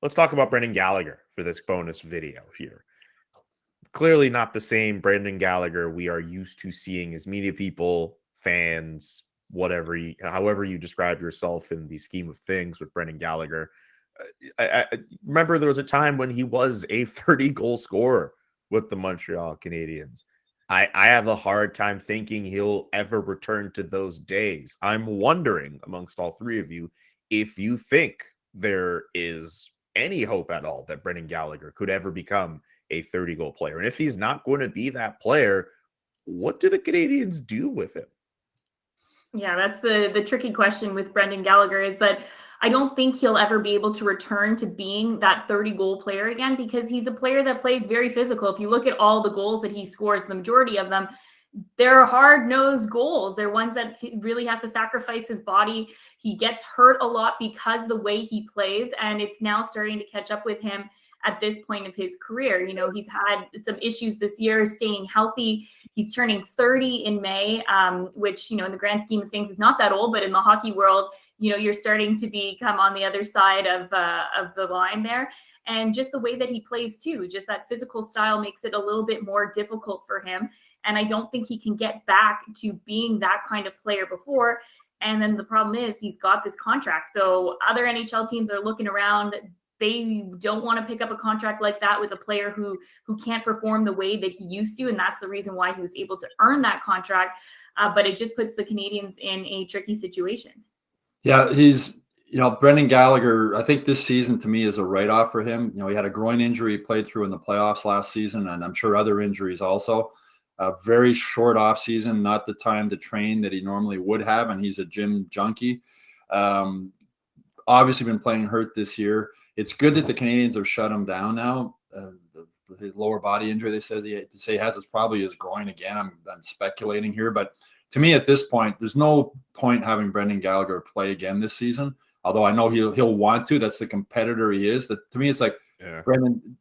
let's talk about Brendan Gallagher for this bonus video here. Clearly not the same Brendan Gallagher we are used to seeing as media people, fans, however you describe yourself in the scheme of things with Brendan Gallagher. I remember there was a time when he was a 30-goal scorer with the Montreal Canadiens. I have a hard time thinking he'll ever return to those days. I'm wondering, amongst all three of you, if you think there is any hope at all that Brendan Gallagher could ever become a 30-goal player. And if he's not going to be that player, what do the Canadiens do with him? Yeah, that's the tricky question with Brendan Gallagher, is that I don't think he'll ever be able to return to being that 30-goal player again, because he's a player that plays very physical. If you look at all the goals that he scores, the majority of them, they're hard-nosed goals. They're ones that he really has to sacrifice his body. He gets hurt a lot because the way he plays, and it's now starting to catch up with him at this point of his career. You know, he's had some issues this year staying healthy. He's turning 30 in May, which, you know, in the grand scheme of things is not that old, but in the hockey world, you know, you're starting to become on the other side of the line there. And just the way that he plays too, just that physical style makes it a little bit more difficult for him. And I don't think he can get back to being that kind of player before. And then the problem is he's got this contract. So other NHL teams are looking around. They don't want to pick up a contract like that with a player who can't perform the way that he used to. And that's the reason why he was able to earn that contract. But it just puts the Canadiens in a tricky situation. Yeah, he's, you know, Brendan Gallagher, I think this season to me is a write-off for him. You know, he had a groin injury he played through in the playoffs last season, and I'm sure other injuries also. A very short off season, not the time to train that he normally would have, and he's a gym junkie. Obviously been playing hurt this year. It's good that the Canadiens have shut him down now. His lower body injury, they say he has, is probably his groin again. I'm speculating here, but to me at this point, there's no point having Brendan Gallagher play again this season. Although I know he'll want to. That's the competitor he is. That to me, it's like, yeah, Brendan,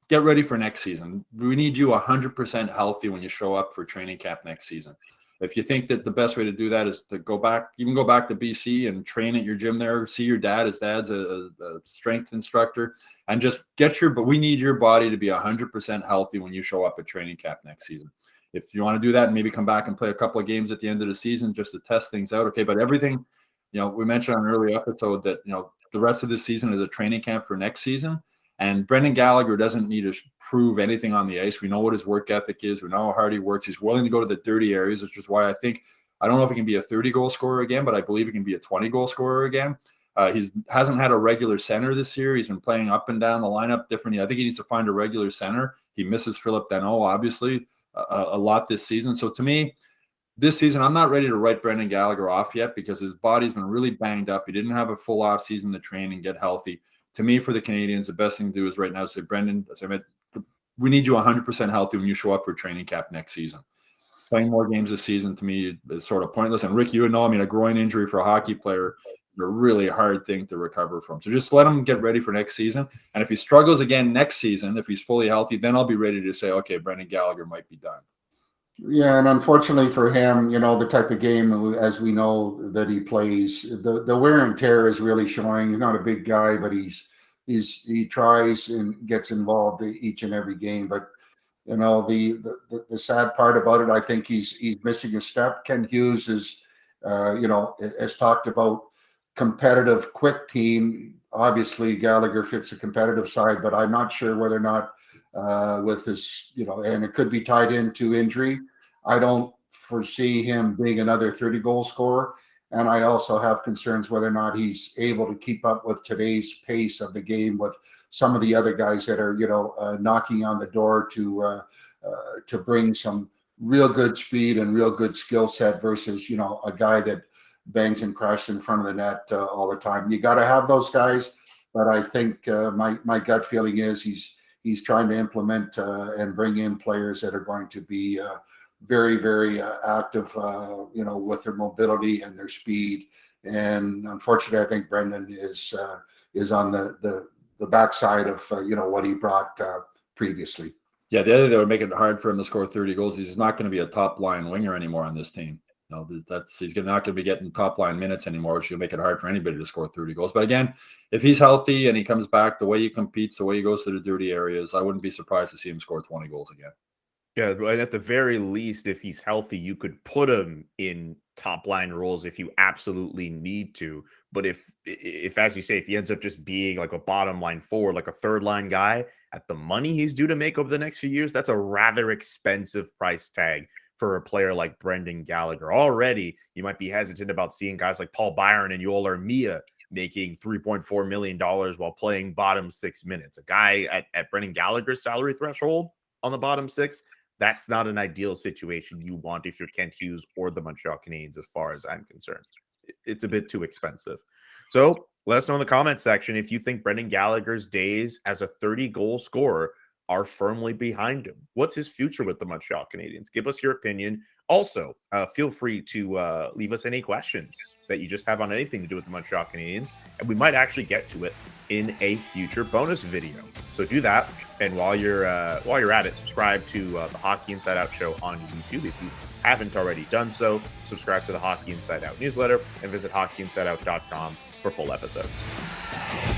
get ready for next season. We need you 100% healthy when you show up for training camp next season. If you think that the best way to do that is to go back to BC and train at your gym there, see your dad. His dad's a strength instructor, and just but we need your body to be 100% healthy when you show up at training camp next season. If you want to do that and maybe come back and play a couple of games at the end of the season just to test things out, okay. But everything, you know, we mentioned on an earlier episode that, you know, the rest of the season is a training camp for next season. And Brendan Gallagher doesn't need to prove anything on the ice. We know what his work ethic is. We know how hard he works. He's willing to go to the dirty areas, which is why I don't know if he can be a 30-goal scorer again, but I believe he can be a 20-goal scorer again. He hasn't had a regular center this year. He's been playing up and down the lineup differently. I think he needs to find a regular center. He misses Philip Danault, obviously, a lot this season. So to me, this season, I'm not ready to write Brendan Gallagher off yet because his body's been really banged up. He didn't have a full off season to train and get healthy. To me, for the Canadiens, the best thing to do is right now say, Brendan, as I meant, we need you 100% healthy when you show up for training camp next season. Playing more games this season, to me, is sort of pointless. And Rick, you would know, I mean, a groin injury for a hockey player is a really hard thing to recover from. So just let him get ready for next season. And if he struggles again next season, if he's fully healthy, then I'll be ready to say, okay, Brendan Gallagher might be done. Yeah, and unfortunately for him, you know, the type of game, as we know, that he plays, the wear and tear is really showing. He's not a big guy, but he tries and gets involved each and every game. But you know, the sad part about it, I think he's missing a step. Ken Hughes is, you know, has talked about competitive, quick team. Obviously, Gallagher fits the competitive side, but I'm not sure whether or not with his, you know, and it could be tied into injury. I don't foresee him being another 30-goal scorer. And I also have concerns whether or not he's able to keep up with today's pace of the game with some of the other guys that are, you know, knocking on the door to bring some real good speed and real good skill set versus, you know, a guy that bangs and crashes in front of the net all the time. You got to have those guys, but I think my gut feeling is he's trying to implement and bring in players that are going to be very, very active, you know, with their mobility and their speed. And unfortunately, I think Brendan is on the backside of, you know, what he brought previously. Yeah, the other that would make it hard for him to score 30 goals, he's not going to be a top line winger anymore on this team. He's not going to be getting top line minutes anymore, which will make it hard for anybody to score 30 goals. But again, if he's healthy and he comes back, the way he competes, the way he goes to the dirty areas, I wouldn't be surprised to see him score 20 goals again. Yeah, and at the very least, if he's healthy, you could put him in top line roles if you absolutely need to. But if as you say, if he ends up just being like a bottom line forward, like a third line guy at the money he's due to make over the next few years, that's a rather expensive price tag for a player like Brendan Gallagher. Already, you might be hesitant about seeing guys like Paul Byron and Yoel Armia making $3.4 million while playing bottom 6 minutes. A guy at Brendan Gallagher's salary threshold on the bottom 6, that's not an ideal situation you want if you're Kent Hughes or the Montreal Canadiens, as far as I'm concerned. It's a bit too expensive. So let us know in the comment section if you think Brendan Gallagher's days as a 30-goal scorer are firmly behind him. What's his future with the Montreal Canadiens? Give us your opinion. Also, feel free to leave us any questions that you just have on anything to do with the Montreal Canadiens, and we might actually get to it in a future bonus video. So do that, and while you're at it, subscribe to the Hockey Inside Out show on YouTube. If you haven't already done so, subscribe to the Hockey Inside Out newsletter and visit hockeyinsideout.com for full episodes.